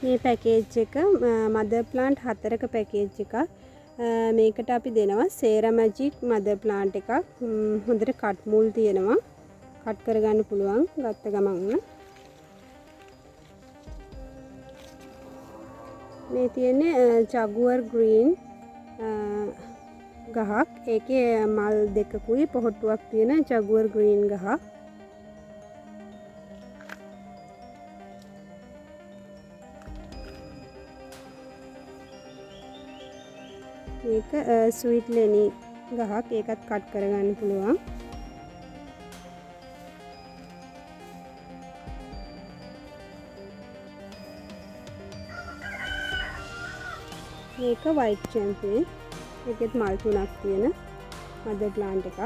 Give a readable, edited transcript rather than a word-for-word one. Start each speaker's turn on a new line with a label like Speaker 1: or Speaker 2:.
Speaker 1: මේ පැකේජ් එක මදර් plant 4ක package එකක්. මේකට අපි දෙනවා සේරා මැජික් මදර් ප්ලාන්ට් එකක්. හොඳට කට් මුල් තියෙනවා. කට් කරගන්න පුළුවන් ගත්ත ගමන්ම. මේ තියෙන්නේ ජගුවර් ග්‍රීන් ගහක්. ඒකේ මල් දෙකකුයි පොහොට්ටුවක් තියෙන ජගුවර් ග්‍රීන් ගහක්. මේක ස්වීට් ලෙනි ගහක්. ඒකත් කට් කරගන්න පුළුවන්. මේක වයිට් චැම්පියන්. ඒකෙත් මල් 3ක් තියෙන මදර් ප්ලාන්ට් එකක්.